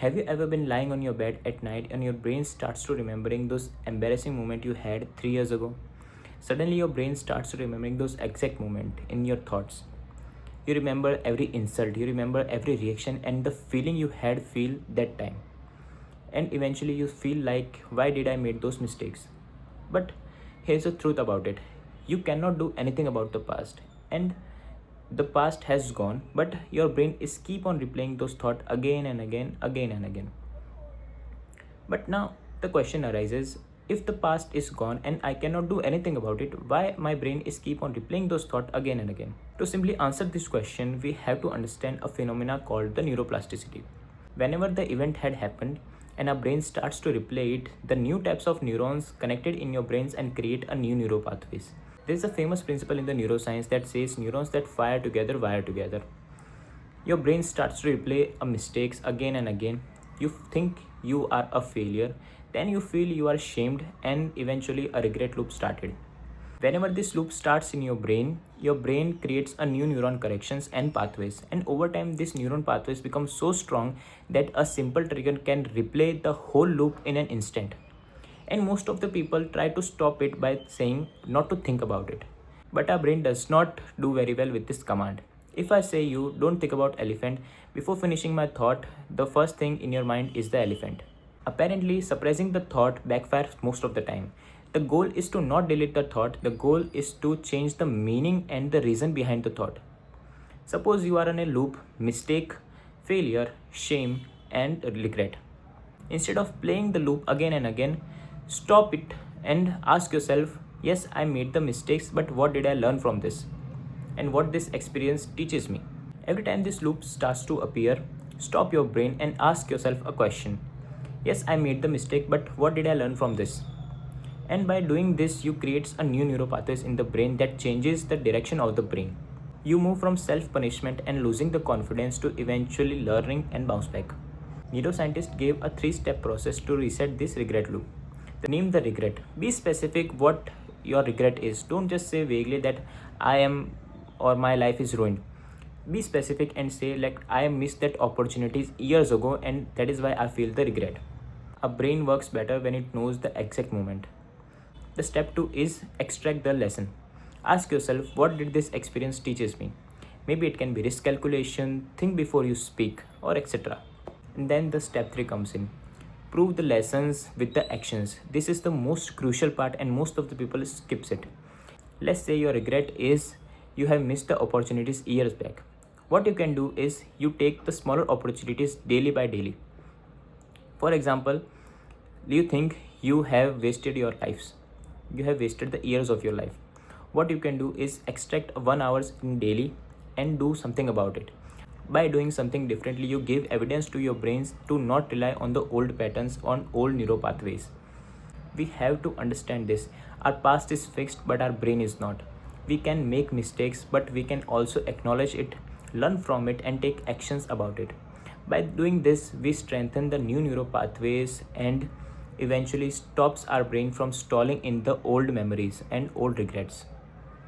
Have you ever been lying on your bed at night and your brain starts to remembering those embarrassing moments you had 3 years ago? Suddenly your brain starts to remembering those exact moments in your thoughts. You remember every insult, you remember every reaction and the feeling you had feel that time. And eventually you feel like why did I made those mistakes? But here's the truth about it. You cannot do anything about the past. And the past has gone, but your brain is keep on replaying those thoughts again and again, again and again. But now the question arises, if the past is gone and I cannot do anything about it, why my brain is keep on replaying those thoughts again and again? To simply answer this question, we have to understand a phenomena called the neuroplasticity. Whenever the event had happened and our brain starts to replay it, the new types of neurons connected in your brains and create a new neural pathways. There is a famous principle in the neuroscience that says neurons that fire together wire together. Your brain starts to replay a mistakes again and again. You think you are a failure, then you feel you are shamed, and eventually a regret loop started. Whenever this loop starts in your brain creates a new neuron connections and pathways, and over time these neuron pathways become so strong that a simple trigger can replay the whole loop in an instant. And most of the people try to stop it by saying not to think about it. But our brain does not do very well with this command. If I say you don't think about elephant, before finishing my thought, the first thing in your mind is the elephant. Apparently, suppressing the thought backfires most of the time. The goal is to not delete the thought, the goal is to change the meaning and the reason behind the thought. Suppose you are in a loop, mistake, failure, shame, and regret. Instead of playing the loop again and again, stop it and ask yourself, yes, I made the mistakes, but what did I learn from this? And what this experience teaches me. Every time this loop starts to appear, stop your brain and ask yourself a question. Yes, I made the mistake, but what did I learn from this? And by doing this, you create a new neural pathways in the brain that changes the direction of the brain. You move from self-punishment and losing the confidence to eventually learning and bounce back. Neuroscientists gave a 3-step process to reset this regret loop. Name the regret. Be specific what your regret is. Don't just say vaguely that I am or my life is ruined. Be specific and say like I missed that opportunities years ago and that is why I feel the regret. A brain works better when it knows the exact moment. The step 2 is extract the lesson. Ask yourself what did this experience teaches me. Maybe it can be risk calculation, think before you speak, or etc. And then the step 3 comes in. Prove the lessons with the actions. This is the most crucial part and most of the people skips it. Let's say your regret is you have missed the opportunities years back. What you can do is you take the smaller opportunities daily by daily. For example, you think you have wasted your lives. You have wasted the years of your life. What you can do is extract 1 hour in daily and do something about it. By doing something differently, you give evidence to your brains to not rely on the old patterns, on old neural pathways. We have to understand this. Our past is fixed, but our brain is not. We can make mistakes, but we can also acknowledge it, learn from it, and take actions about it. By doing this, we strengthen the new neural pathways and eventually stops our brain from stalling in the old memories and old regrets.